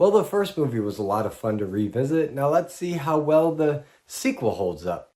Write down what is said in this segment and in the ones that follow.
Well, the first movie was a lot of fun to revisit. Now let's see how well the sequel holds up.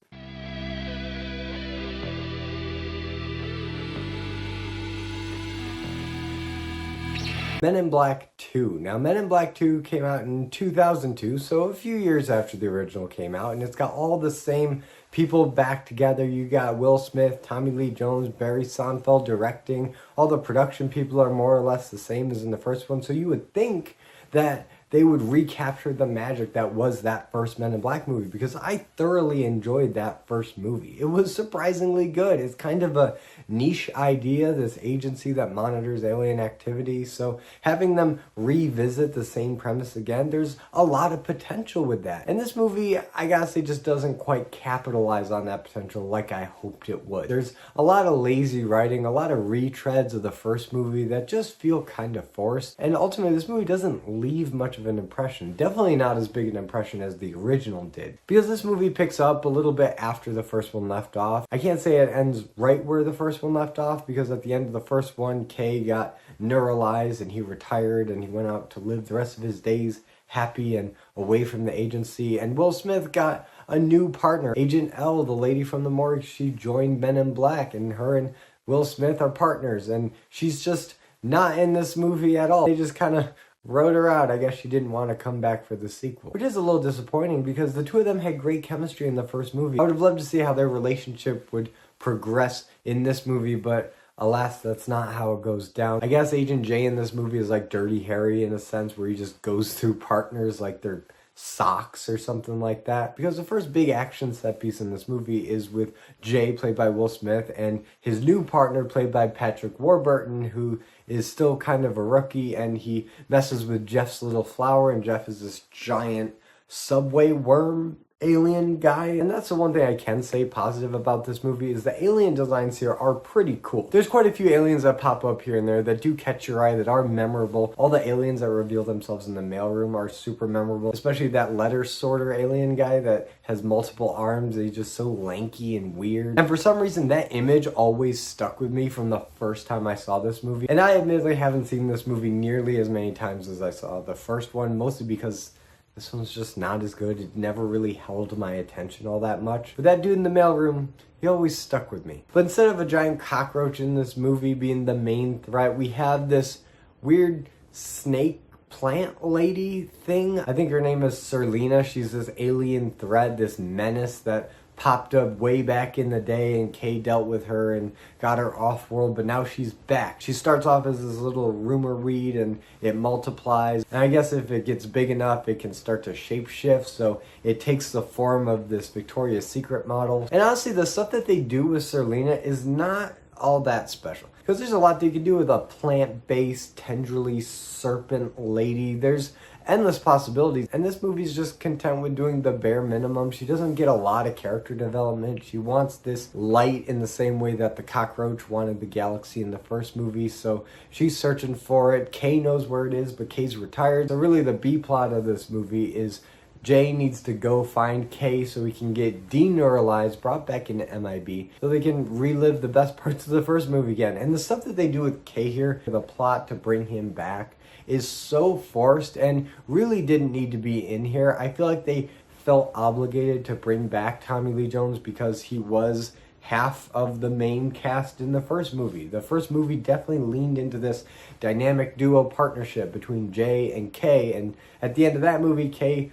Men in Black 2. Now, Men in Black 2 came out in 2002, so a few years after the original came out, and it's got all the same people back together. You got Will Smith, Tommy Lee Jones, Barry Sonfeld directing. All the production people are more or less the same as in the first one, so you would think that they would recapture the magic that was that first Men in Black movie, because I thoroughly enjoyed that first movie. It was surprisingly good. It's kind of a niche idea, this agency that monitors alien activity, so having them revisit the same premise again, there's a lot of potential with that. And this movie, I gotta say, just doesn't quite capitalize on that potential like I hoped it would. There's a lot of lazy writing, a lot of retreads of the first movie that just feel kind of forced, and ultimately this movie doesn't leave much of an impression. Definitely not as big an impression as the original did, because this movie picks up a little bit after the first one left off. I can't say it ends right where the first one left off, because at the end of the first one, Kay got neuralized and he retired and he went out to live the rest of his days happy and away from the agency, and Will Smith got a new partner, Agent L, the lady from the morgue. She joined Men in Black, and her and Will Smith are partners, and she's just not in this movie at all. They just kind of wrote her out. I guess she didn't want to come back for the sequel, which is a little disappointing because the two of them had great chemistry in the first movie. I would have loved to see how their relationship would progress in this movie, but alas, that's not how it goes down. I guess Agent J in this movie is like Dirty Harry in a sense, where he just goes through partners like they're socks or something like that, because the first big action set piece in this movie is with Jay, played by Will Smith, and his new partner, played by Patrick Warburton, who is still kind of a rookie, and he messes with Jeff's little flower, and Jeff is this giant subway worm alien guy. And that's the one thing I can say positive about this movie, is the alien designs here are pretty cool. There's quite a few aliens that pop up here and there that do catch your eye, that are memorable. All the aliens that reveal themselves in the mailroom are super memorable, especially that letter sorter alien guy that has multiple arms. He's just so lanky and weird. And for some reason, that image always stuck with me from the first time I saw this movie. And I admittedly haven't seen this movie nearly as many times as I saw the first one, mostly because this one's just not as good. It never really held my attention all that much. But that dude in the mailroom, he always stuck with me. But instead of a giant cockroach in this movie being the main threat, we have this weird snake plant lady thing. I think her name is Serlina. She's this alien threat, this menace that popped up way back in the day, and Kay dealt with her and got her off-world, but now she's back. She starts off as this little rumor weed, and it multiplies, and I guess if it gets big enough, it can start to shapeshift, so it takes the form of this Victoria's Secret model. And honestly, the stuff that they do with Serlina is not all that special, because there's a lot that you can do with a plant-based, tendrily serpent lady. There's endless possibilities, and this movie's just content with doing the bare minimum. She doesn't get a lot of character development. She wants this light in the same way that the cockroach wanted the galaxy in the first movie, so she's searching for it. Kay knows where it is, but Kay's retired. So really the B plot of this movie is Jay needs to go find Kay so he can get deneuralized, brought back into MIB, so they can relive the best parts of the first movie again. And the stuff that they do with Kay here, the plot to bring him back, is so forced and really didn't need to be in here. I feel like they felt obligated to bring back Tommy Lee Jones because he was half of the main cast in the first movie. The first movie definitely leaned into this dynamic duo partnership between Jay and Kay, and at the end of that movie, Kay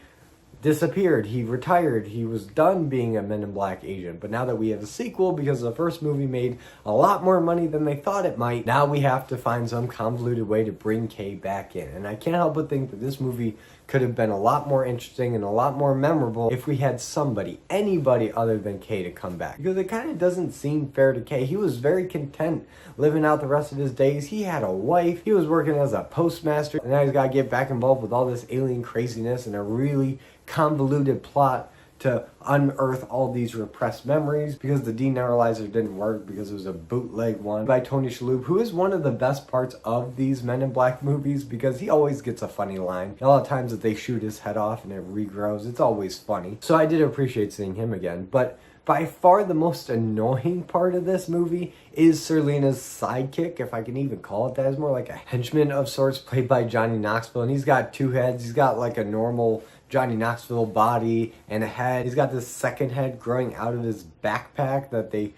disappeared. He retired. He was done being a Men in Black agent. But now that we have a sequel, because the first movie made a lot more money than they thought it might, now we have to find some convoluted way to bring Kay back in. And I can't help but think that this movie could have been a lot more interesting and a lot more memorable if we had somebody, anybody other than Kay, to come back. Because it kind of doesn't seem fair to Kay. He was very content living out the rest of his days. He had a wife. He was working as a postmaster. And now he's got to get back involved with all this alien craziness and a really convoluted plot to unearth all these repressed memories, because the deneuralizer didn't work because it was a bootleg one by Tony Shalhoub, who is one of the best parts of these Men in Black movies, because he always gets a funny line. A lot of times that they shoot his head off and it regrows, it's always funny. So I did appreciate seeing him again. But By far the most annoying part of this movie is Serlena's sidekick, if I can even call it that. It's more like a henchman of sorts, played by Johnny Knoxville, and he's got two heads. He's got like a normal Johnny Knoxville body and a head. He's got this second head growing out of his backpack that they,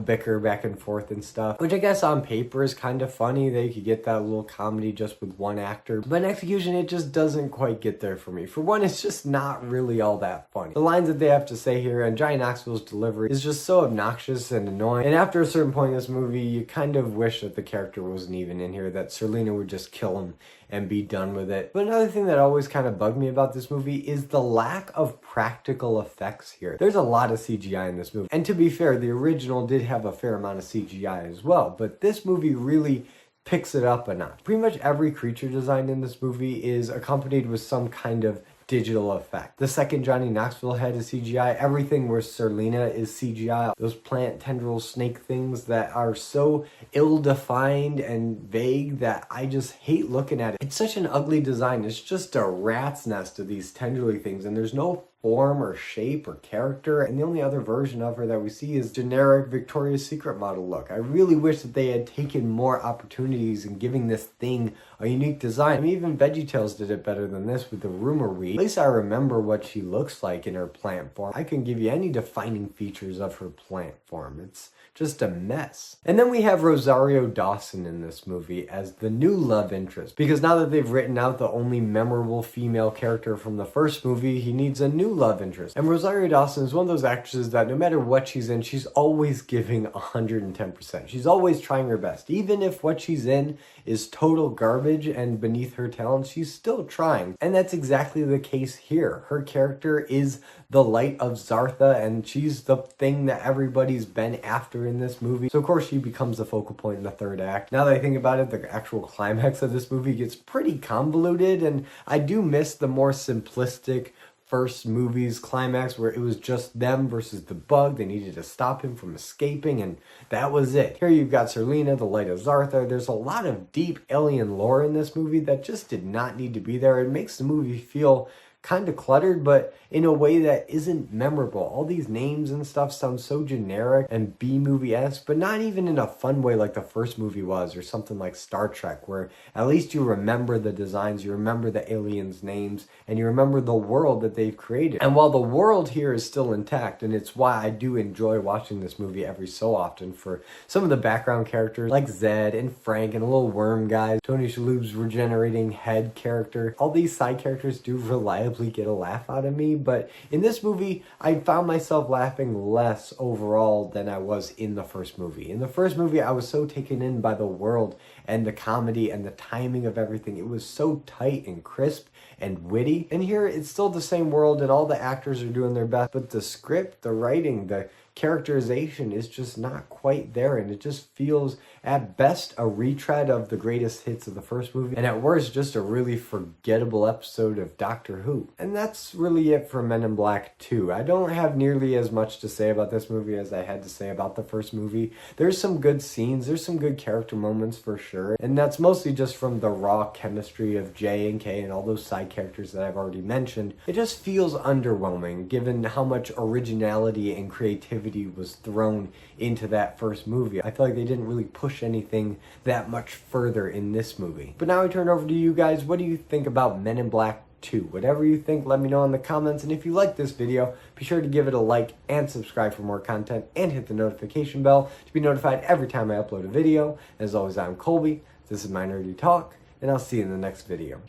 bicker back and forth and stuff, which I guess on paper is kind of funny. They could get that little comedy just with one actor, but in execution it just doesn't quite get there for me. For one, it's just not really all that funny. The lines that they have to say here and Johnny Knoxville's delivery is just so obnoxious and annoying, and after a certain point in this movie you kind of wish that the character wasn't even in here, that Serlena would just kill him and be done with it. But another thing that always kind of bugged me about this movie is the lack of practical effects here. There's a lot of CGI in this movie, and to be fair, the original did have a fair amount of CGI as well, but this movie really picks it up a notch. Pretty much every creature design in this movie is accompanied with some kind of digital effect. The second Johnny Knoxville head is CGI. Everything where Serlena is CGI. Those plant tendril snake things that are so ill-defined and vague that I just hate looking at it. It's such an ugly design. It's just a rat's nest of these tendrily things, and there's no form or shape or character, and the only other version of her that we see is generic Victoria's Secret model look. I really wish that they had taken more opportunities in giving this thing a unique design. I mean, even VeggieTales did it better than this with the rumor weed. At least I remember what she looks like in her plant form. I can give you any defining features of her plant form. It's just a mess. And then we have Rosario Dawson in this movie as the new love interest, because now that they've written out the only memorable female character from the first movie, he needs a new love interest. And Rosario Dawson is one of those actresses that no matter what she's in, she's always giving 110%. She's always trying her best. Even if what she's in is total garbage and beneath her talent, she's still trying. And that's exactly the case here. Her character is the light of Zartha, and she's the thing that everybody's been after in this movie. So of course she becomes the focal point in the third act. Now that I think about it, the actual climax of this movie gets pretty convoluted, and I do miss the more simplistic first movie's climax where it was just them versus the bug. They needed to stop him from escaping, and that was it. Here you've got Serlena, the light of Zartha. There's a lot of deep alien lore in this movie that just did not need to be there. It makes the movie feel kind of cluttered, but in a way that isn't memorable. All these names and stuff sound so generic and B-movie-esque, but not even in a fun way like the first movie was, or something like Star Trek, where at least you remember the designs, you remember the aliens' names, and you remember the world that they've created. And while the world here is still intact, and it's why I do enjoy watching this movie every so often for some of the background characters like Zed and Frank and a little worm guy, Tony Shalhoub's regenerating head character, all these side characters do reliably get a laugh out of me, but in this movie I found myself laughing less overall than I was in the first movie. In the first movie I was so taken in by the world and the comedy and the timing of everything. It was so tight and crisp and witty, and here it's still the same world and all the actors are doing their best, but the script, the writing, the characterization is just not quite there, and it just feels at best a retread of the greatest hits of the first movie, and at worst just a really forgettable episode of Doctor Who. And that's really it for Men in Black 2. I don't have nearly as much to say about this movie as I had to say about the first movie. There's some good scenes, there's some good character moments for sure, and that's mostly just from the raw chemistry of J and K and all those side characters that I've already mentioned. It just feels underwhelming given how much originality and creativity was thrown into that first movie. I feel like they didn't really push anything that much further in this movie. But now I turn over to you guys. What do you think about Men in Black 2? Whatever you think, let me know in the comments. And if you like this video, be sure to give it a like and subscribe for more content, and hit the notification bell to be notified every time I upload a video. As always, I'm Colby. This is my Nerdy Talk, and I'll see you in the next video.